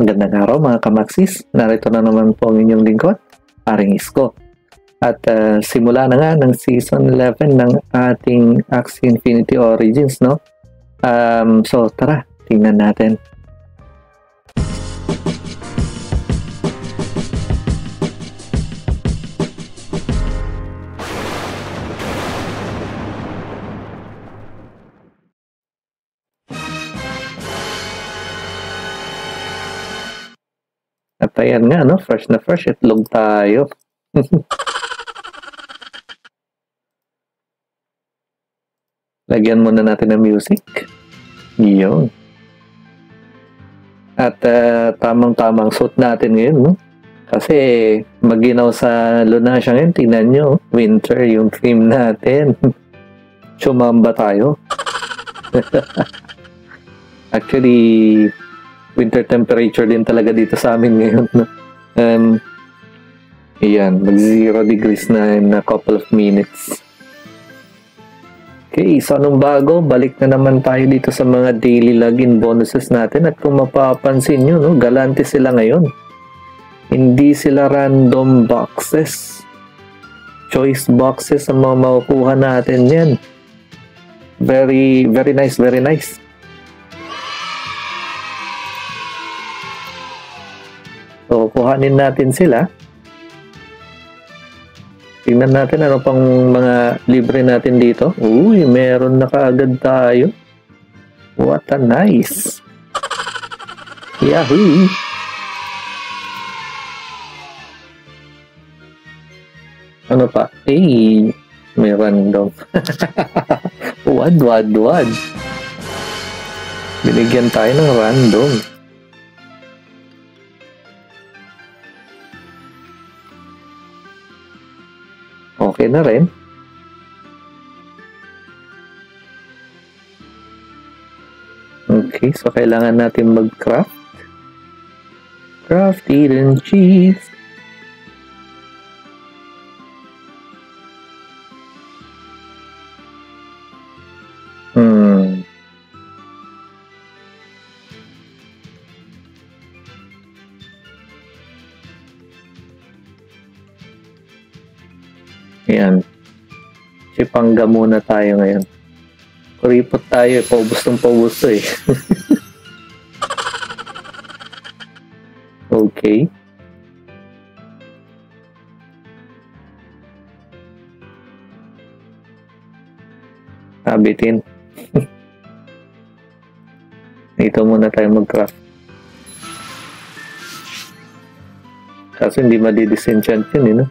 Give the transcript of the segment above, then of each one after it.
Magandang araw mga kamaksis, narito na naman po ang inyong lingkod, Paring Isko. At simula na nga ng Season 11 ng ating Axie Infinity Origins, no? So tara, tingnan natin. At ayan nga, no? Fresh na fresh, itlog tayo. Lagyan muna natin ng music. Yun. At tamang-tamang suit natin ngayon, no? Kasi maginaw sa Lunasia ngayon, tingnan nyo, winter yung theme natin. Chumamba tayo. Actually, winter temperature din talaga dito sa amin ngayon, no? Ayan, mag 0 degrees na in a couple of minutes. Okay, so anong bago? Balik na naman tayo dito sa mga daily login bonuses natin. At kung mapapansin nyo, no, galante sila ngayon. Hindi sila random boxes. Choice boxes ang mga makukuha natin yan. Very, very nice, very nice. So, kuhanin natin sila. Tingnan natin ano pang mga libre natin dito. Uy, meron na kaagad tayo. What a nice. Yahoo! Ano pa? Eh, may random. Wad. Binigyan tayo ng random. Okay na rin. Okay, so kailangan natin mag-craft. Craft it and cheese. Ayan. Sipangga muna tayo ngayon. Kuripot tayo, paubos ng paubos eh. Okay. Habitin. Dito muna tayo mag-craft. Kasi hindi madidisenchant yun, eh, no?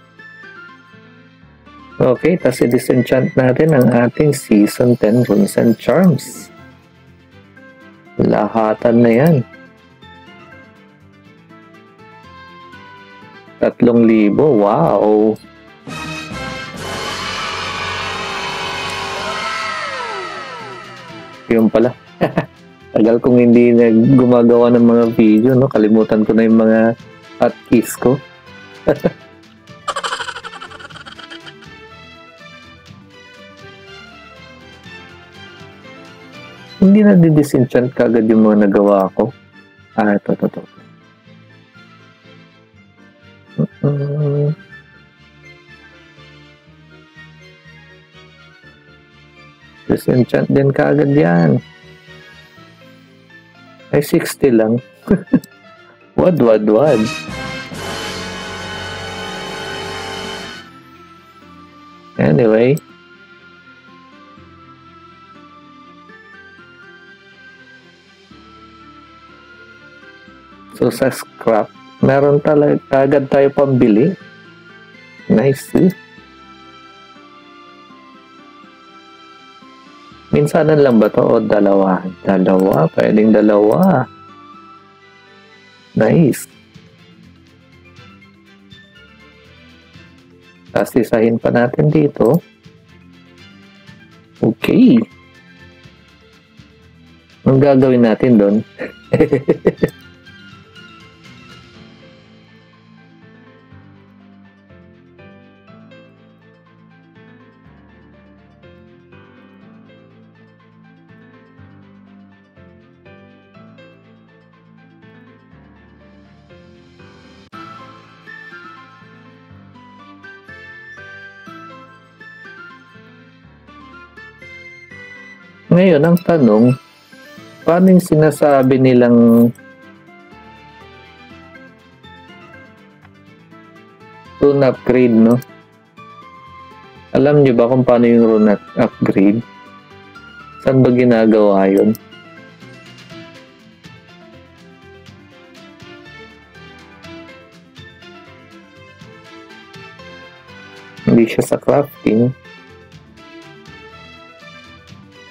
Okay, tapos i-disenchant natin ang ating Season 10 Runes and Charms. Lahatan na yan. 3,000. Wow! Yun pala. Tagal kong hindi gumagawa ng mga video, no? Kalimutan ko na yung mga hotkeys ko. Hindi na disenchant kagad yung mga nagawa ko. Ito. Disenchant din kagad yan. Ay, 60 lang. Wad. Anyway. So sa scrap, meron talaga agad tayo pambili. Nice. Minsanan lang ba to o dalawa? Dalawa, pwedeng dalawa. Nice. Tapos isahin pa natin dito. Okay. Anong gagawin natin doon? Ngayon, ang tanong, paano yung sinasabi nilang rune upgrade, no? Alam niyo ba kung paano yung rune upgrade? Saan ba ginagawa yun? Hindi siya sa crafting.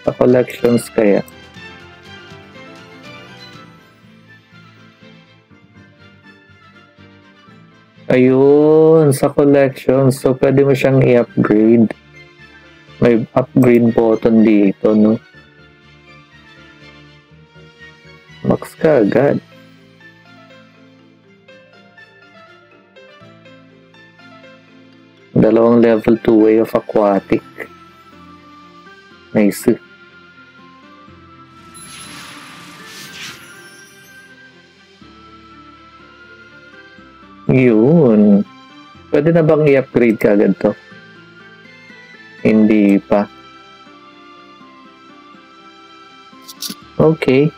Sa collections kaya. Ayun, sa collections. So, pwede mo siyang i-upgrade. May upgrade button dito, no? Max ka agad. Dalawang level 2 way of aquatic. Nice. Yun. Pwede na bang i-upgrade ka agad to? Hindi pa. Okay.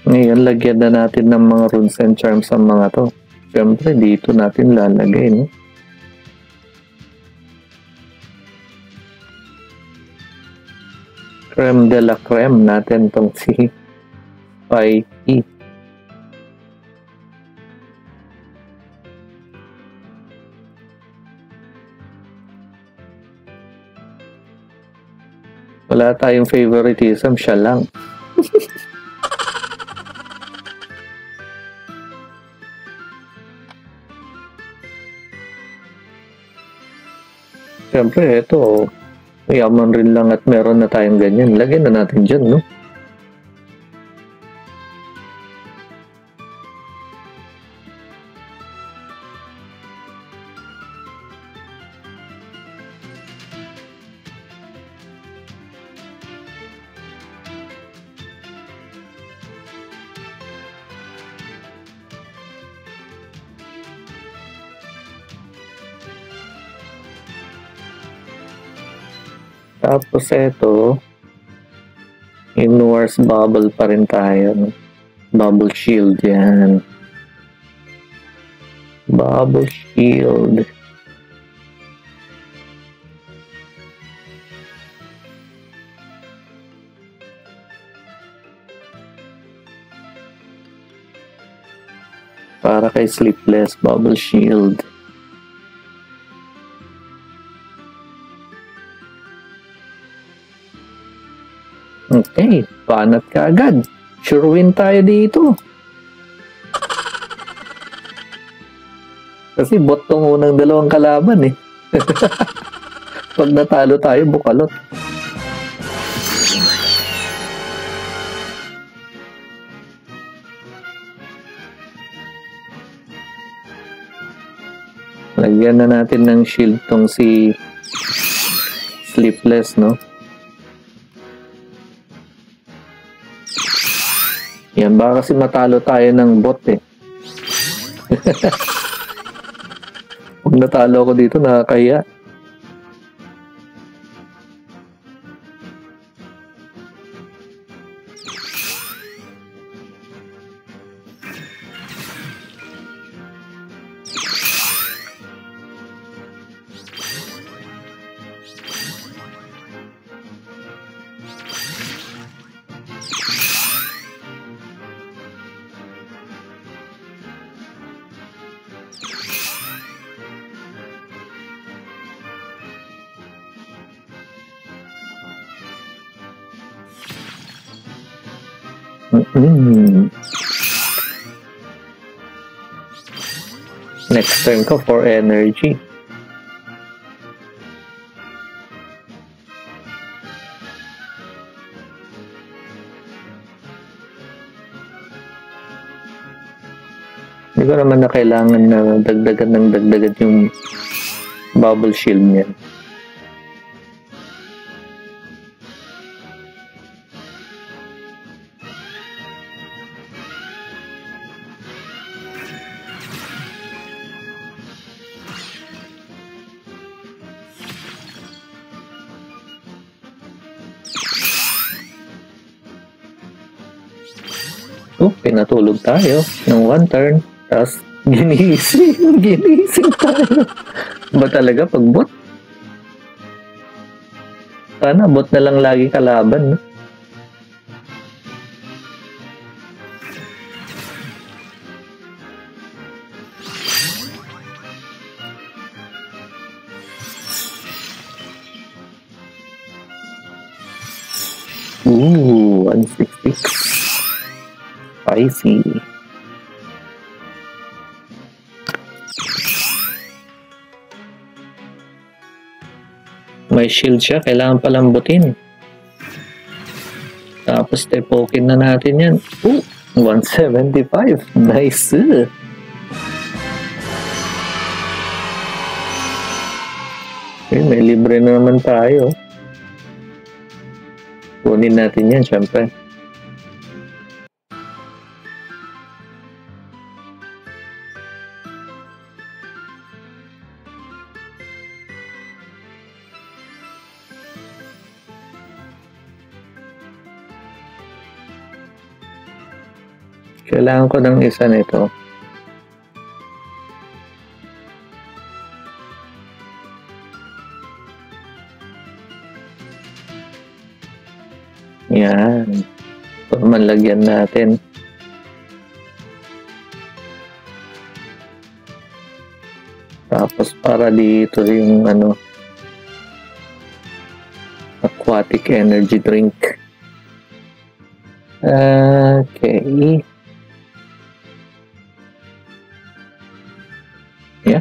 Ngayon, lagyan na natin ng mga runes and charms ang mga to. Siyempre, dito natin lalagay, no? Creme de la creme natin tong si Spikey. Wala tayong favoritism, siya lang. Siyempre, ito, yaman rin lang at meron na tayong ganyan. Lagyan na natin dyan, no? Tapos ito, inwards bubble pa rin tayo. Bubble shield yan. Bubble shield. Para kay Sleepless, bubble shield. Okay, panat ka agad. Sure win tayo dito. Kasi bot tong unang dalawang kalaban eh. Pag natalo tayo, bukalot. Lagyan na natin ng shield tong si Sleepless, no? Yan, baka kasi matalo tayo ng bot eh. Pag natalo ako dito, nakakaya. Next turn ko for energy. Hindi ko naman na kailangan na dagdagan yung bubble shield niya. Oh, pinatulog tayo ng one turn. Tapos, ginising tayo. Ba talaga pag bot? Sana bot na lang lagi kalaban, no? Ooh, 166. Spicy. May shield siya, kailangan palambutin. Tapos tepokin na natin yan. Ooh, 175. Nice. Okay, may libre na naman tayo. Kunin natin yan, syempre. Kailangan ko ng isa nito. Yan. Ito naman lagyan natin. Tapos para dito yung aquatic energy drink. Okay. Yeah.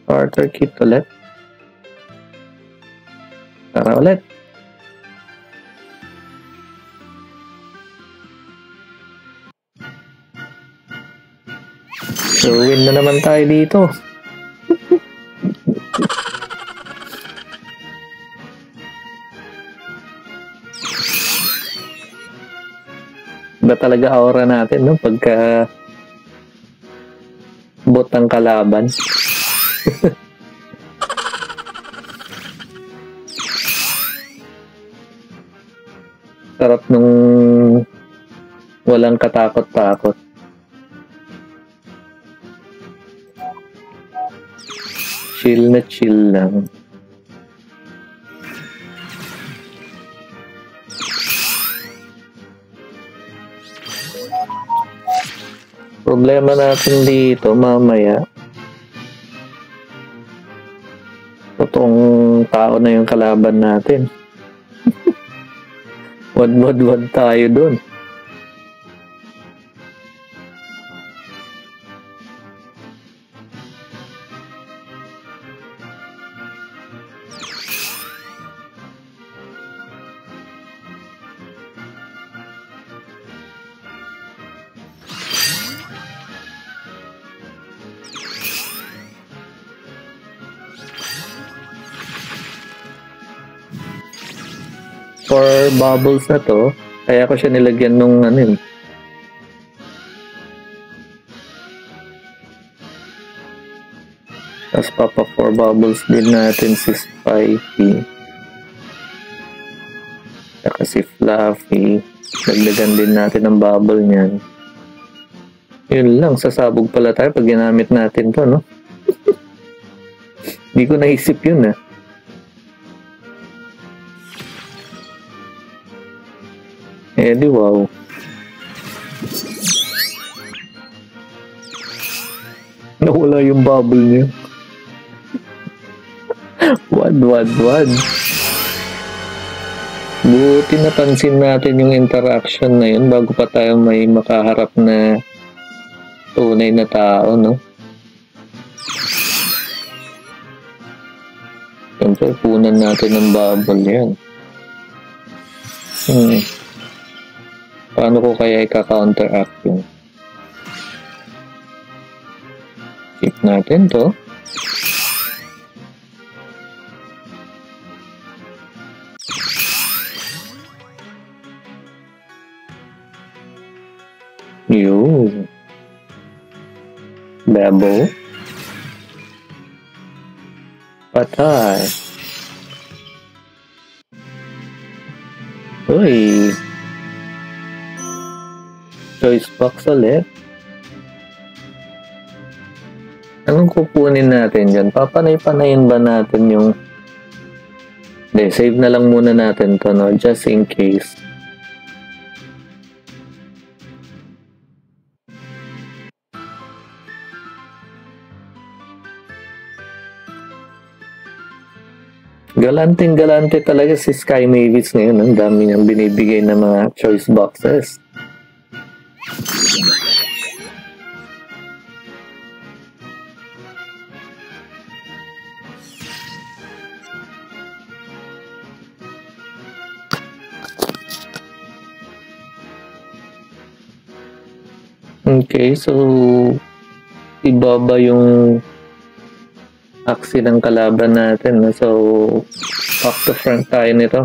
Starter kit ulit. Tara ulit. So win na naman tayo dito. Iba talaga aura natin, no? Pagka bot ang kalaban. Sarap nung walang katakot-takot. Chill na chill lang. Problema natin dito mamaya. Totoong tao na yung kalaban natin. Wad tayo dun. For bubbles na to, kaya ko siya nilagyan nung Tapos papa for bubbles din natin si Spikey. Saka si Fluffy. Dagdagan din natin ang bubble niyan. Yun lang, sasabog pala tayo pag ginamit natin to, no? Hindi ko naisip yun, Eh di wow. Nawala yung bubble niya. Wad. Buti napansin natin yung interaction na yun bago pa tayo may makaharap na tunay na tao, no? Siyempre, punan natin ng bubble yan. Paano ko kaya i-counteract yun? Keep natin to. Yun. Bebo. Patay. Uy. Choice box ulit. Anong kukunin natin dyan? Papanay-panayin ba natin yung... Hindi, save na lang muna natin to, no? Just in case. Galanting-galante talaga si Sky Mavis ngayon. Ang dami niyang binibigay ng mga choice boxes. Okay, so ibaba yung aksi ng kalaban natin. So, back to front tayo nito.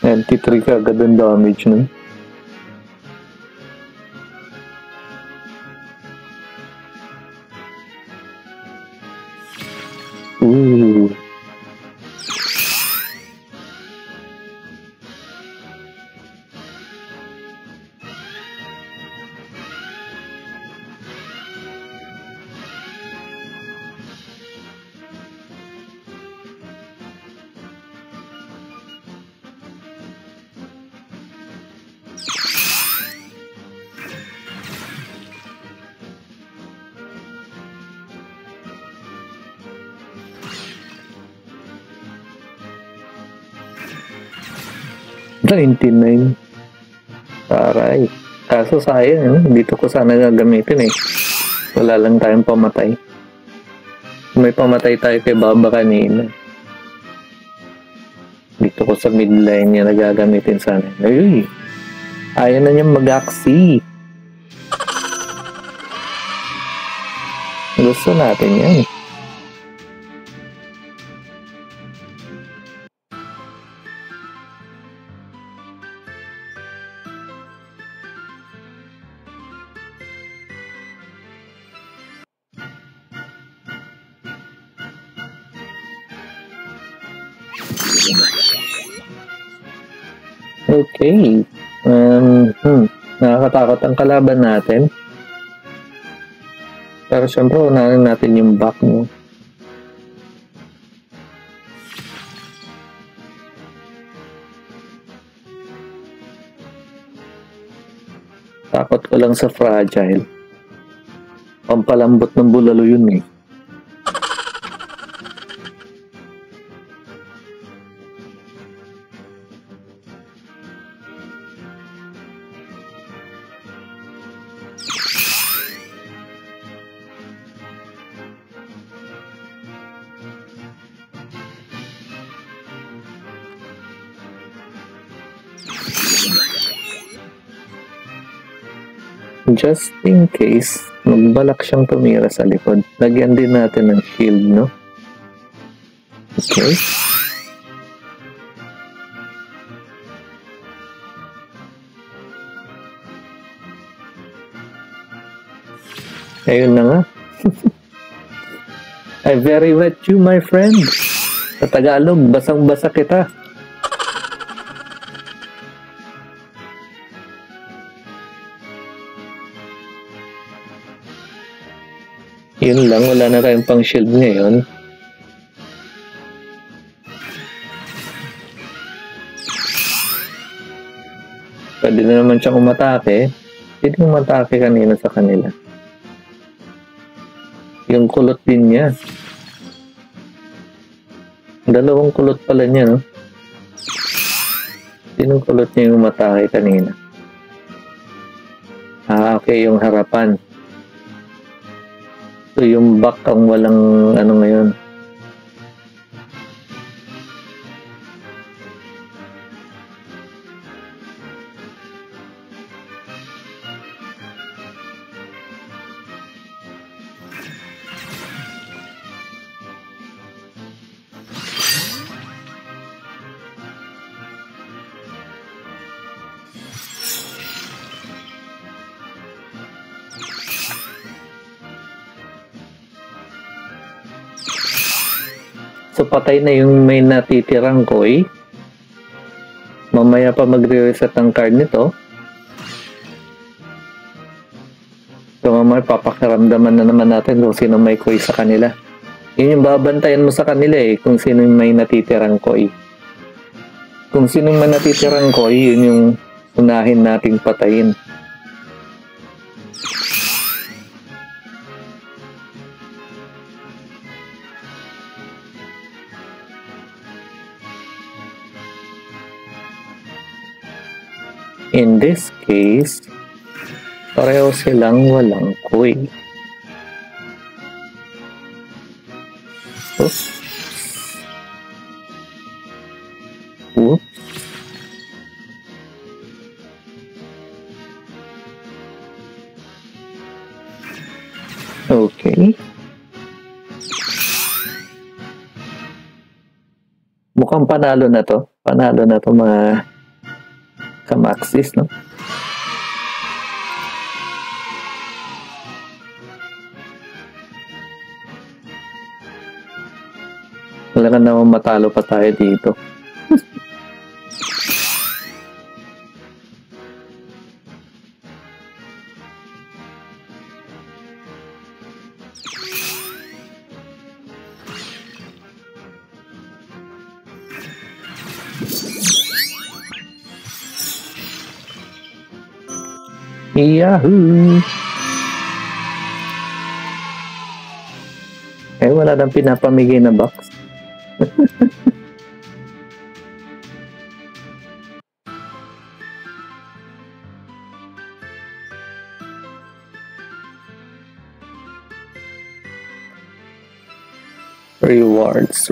Anti-3 ka agad ang damage nun. Ooh. $99. Taray. Kaso sayang, dito ko sana gagamitin eh. Wala lang tayong pamatay. May pamatay tayo kay Baba kanina. Dito ko sa midline niya nagagamitin sana. Ay, ayaw na niyang mag-aksi. Gusto natin yan. Okay. Nakakatakot ang kalaban natin. Pero syempre, unahin natin yung back mo. Takot ko lang sa fragile. Pampalambot ng bulalo yun eh. Just in case, magbalak siyang tumira sa likod. Lagyan din natin ng shield, no? Okay. Ayun na nga. I very wet you, my friend. Sa Tagalog, basang-basa kita. Yun lang, wala na tayong pang shield ngayon. Pwede na naman siyang umatake. Pwede umatake kanina sa kanila. Yung kulot din niya. Dalawang kulot pala niya, no? Sinong kulot niya yung matake kanina? Okay, yung harapan. So, yung back ang walang ano ngayon. So, patay na yung may natitirang koi. Mamaya pa magre-reset ang card nito. So, mamaya papakiramdaman na naman natin kung sino may koi sa kanila. Yun yung babantayan mo sa kanila kung sino may natitirang koi. Kung sino may natitirang koi, yun yung unahin nating patayin. In this case, pareho silang walang koi. Oops. Oops. Okay. Mukhang panalo na to. Panalo na to mga Kamaxis, no? Wala naman matalo pa tayo dito. Yahoo! Wala nang pinapamigay na box. Rewards.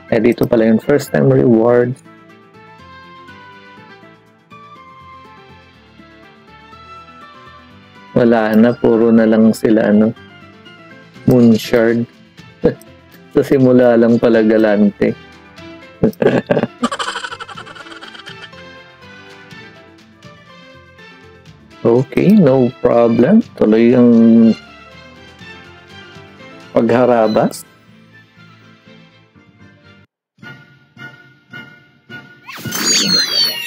Dito pala yung first time rewards. Wala na, puro na lang sila Moonshard. Sa simula lang pala galante. Okay, no problem. Tuloy ang pagharabas.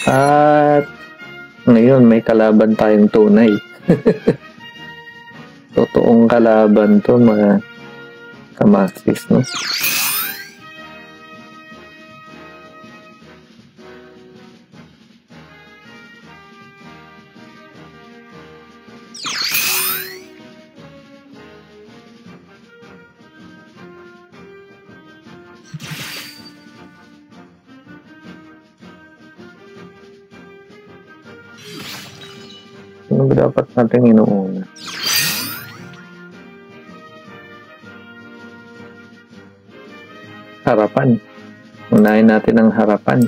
At ngayon may kalaban tayong tunay. Totoong kalaban to mga Kamaxis, no? Ano ba dapat natin inuuna? Harapan. Unahin natin ang harapan.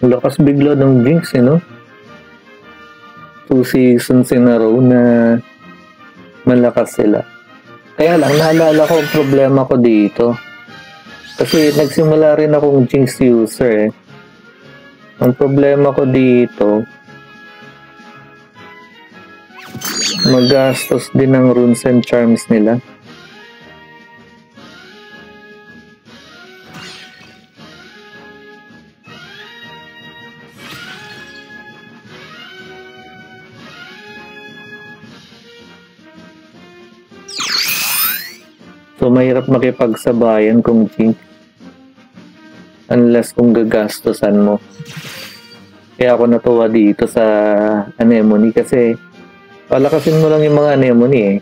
Lakas bigla ng Jinx, no? 2 seasons in a row na malakas sila. Kaya lang, naalala ko ang problema ko dito. Kasi nagsimula rin akong Jinx user, Ang problema ko dito, magastos din ang runes and charms nila. So, mahirap makipagsabayan kung Jinx. Unless kung gagastosan mo. Kaya ako natuwa dito sa Anemone kasi palakasin mo lang yung mga Anemone eh.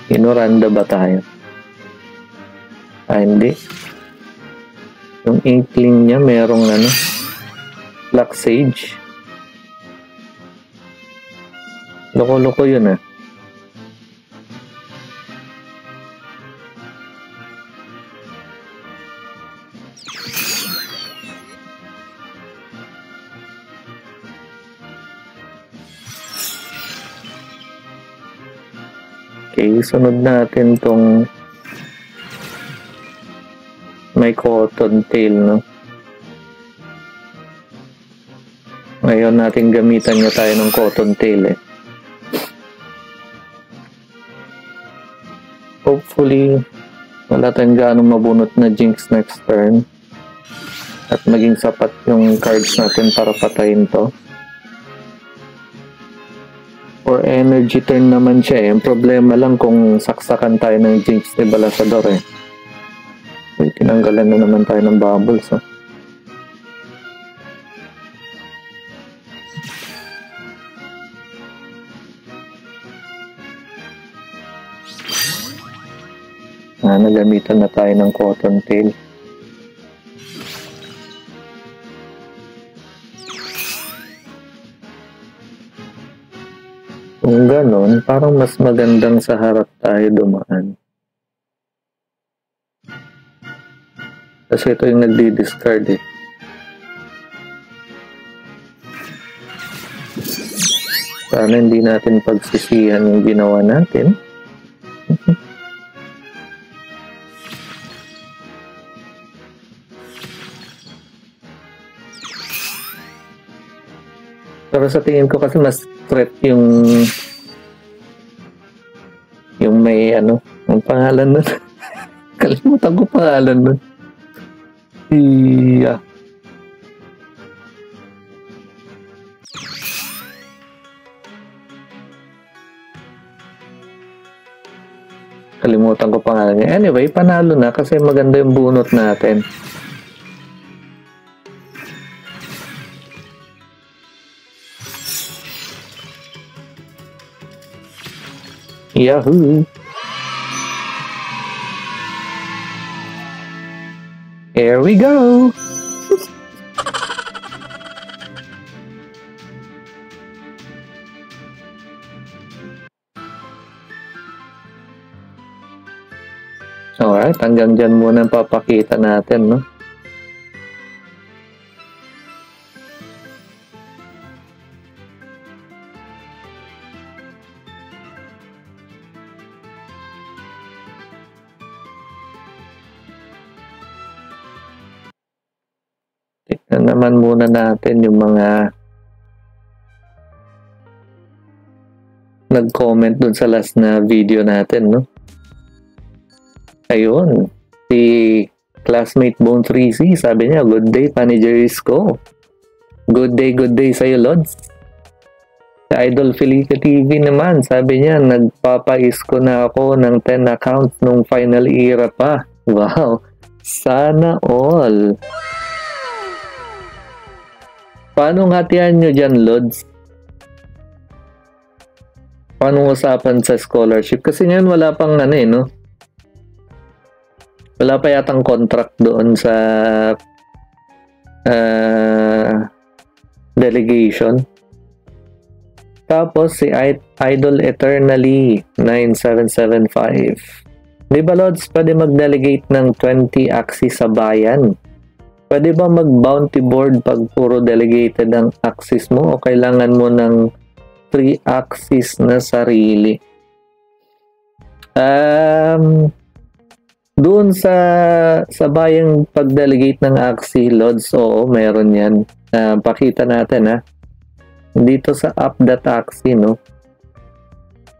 Inoranda ba tayo? Hindi. Yung Inkling niya merong Black Sage. Loko-loko yun ah. Okay, sunod natin tong may Cottontail, no? Ngayon natin gamitan niya tayo ng Cottontail eh. Hopefully, wala tayong gaano mabunot na Jinx next turn. At maging sapat yung cards natin para patayin to. For energy turn naman siya eh. Ang problema lang kung saksakan tayo ng Jinx ni Balasador eh. Uy, tinanggalan na naman tayo ng bubbles oh. Nagamitan na tayo ng Cottontail. Kung ganon, parang mas magandang sa harap tayo dumaan. Kasi ito yung nagdi-discard eh. Sana hindi natin pagsisihan yung ginawa natin. Pero sa tingin ko kasi mas threat yung may ang pangalan nun. Kalimutan ko pangalan nun. Yeah. Kalimutan ko pangalan niya. Anyway, panalo na kasi maganda yung bunot natin. Yahoo! Here we go! Alright, hanggang dyan muna papakita natin, no? Tignan naman muna natin yung mga nag-comment dun sa last na video natin, no? Ayun, si classmate Bone 3C, sabi niya, good day, Panigeris ko. Good day sa'yo, Lods. Si Idol Felicia TV naman, sabi niya, nagpapaisko na ako ng 10 accounts nung final era pa. Wow, sana all. Paano ngatihan nyo dyan, Lods? Paano usapan sa scholarship? Kasi ngayon wala pang no? Wala pa yatang contract doon sa delegation. Tapos si Idol Eternally 9775. Di ba, Lods, pwede mag-delegate ng 20 axis sa bayan? Pwede ba mag-bounty board pag puro delegated ang axis mo o kailangan mo ng 3 axis na sarili? Doon sa bayang pag-delegate ng axis, Lods, oo, meron yan. Pakita natin ha. Dito sa up that axis, no?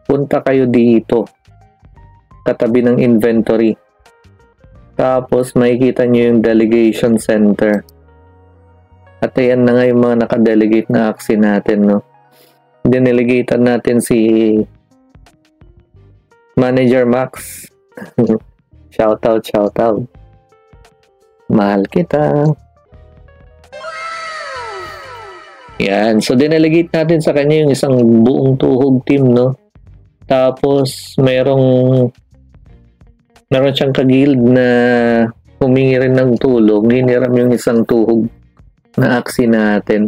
Punta kayo dito. Katabi ng inventory. Tapos makikita nyo yung delegation center. At ayan na nga yung mga nakadelegate na axis natin, no? dinelegatan natin si Manager Max. Shoutout. Mahal kita. Yan. So, dinelegate natin sa kanya yung isang buong tuhog team, no? Tapos, meron siyang kagild na humingi rin ng tulong. Hiniram yung isang tuhog na aksi natin.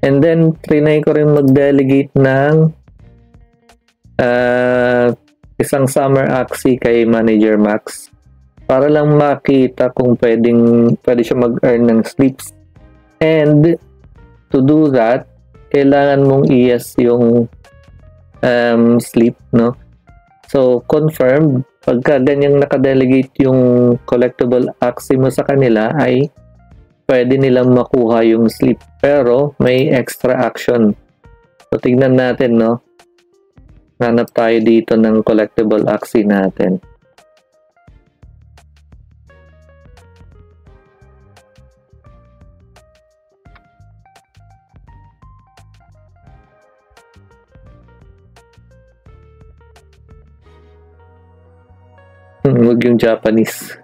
And then, trinay ko rin mag-delegate ng isang summer aksi kay Manager Max para lang makita kung pwede siya mag-earn ng sleeps. And to do that, kailangan mong i-yes yung sleep, no? So, confirmed, pagka ganyang nakadelegate yung collectible aksi mo sa kanila, ay pwede nilang makuha yung sleep. Pero, may extra action. So, tignan natin, no? Hanap tayo dito ng collectible aksi natin. Huwag yung Japanese.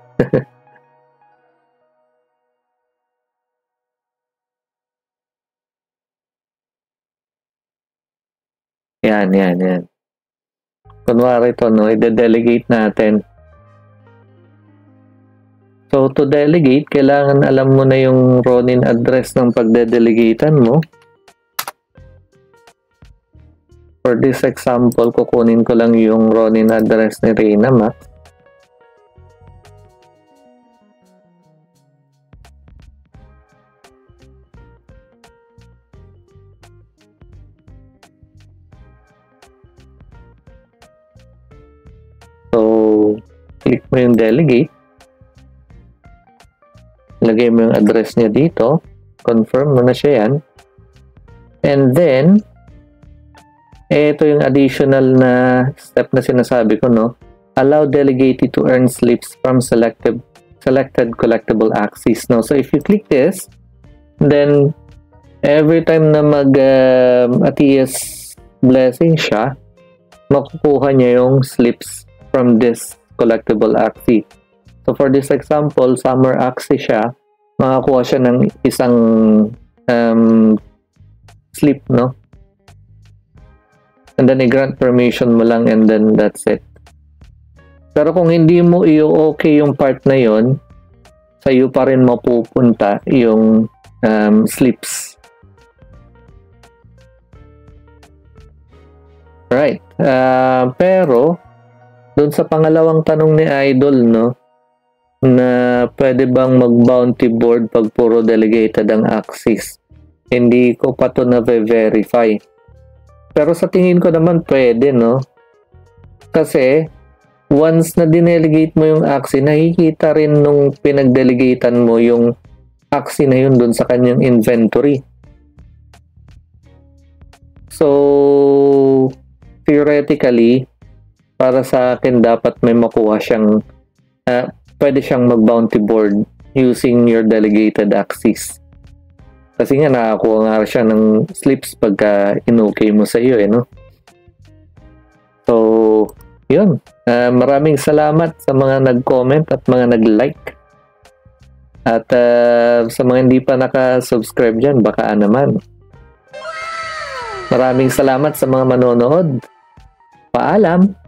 Yan. Kunwari ito, no? I-delegate natin. So, to delegate, kailangan alam mo na yung Ronin address ng pagde-delegatean mo. For this example, kukunin ko lang yung Ronin address ni Reyna Max. So, click mo yung delegate. Lagay mo yung address niya dito. Confirm mo na siya yan. And then, ito yung additional na step na sinasabi ko, no? Allow delegate to earn slips from selected collectible axes. No? So, if you click this, then, every time na mag-ATS blessing siya, makukuha niya yung slips from this collectible axis. So, for this example, summer axis siya, makakuha siya ng isang slip, no? And then, i-grant permission mo lang and then that's it. Pero kung hindi mo i-okay yung part na yon, sa'yo pa rin mapupunta yung slips. Right. Pero, doon sa pangalawang tanong ni Idol, no, na pwede bang mag-bounty board pag puro delegated ang axis, hindi ko pa to na-verify. Pero sa tingin ko naman pwede, no? Kasi, once na dinelegate mo yung axis, nakikita rin nung pinag-delegatean mo yung axis na yun doon sa kanyang inventory. So, theoretically, para sa akin, dapat may makuha siyang, pwede siyang mag-bounty board using your delegated axis. Kasi nga, nakakuha nga siya ng slips pagka in-okay mo sa iyo, no? So, yun. Maraming salamat sa mga nag-comment at mga nag-like. At sa mga hindi pa naka-subscribe dyan, baka naman. Maraming salamat sa mga manonood. Paalam!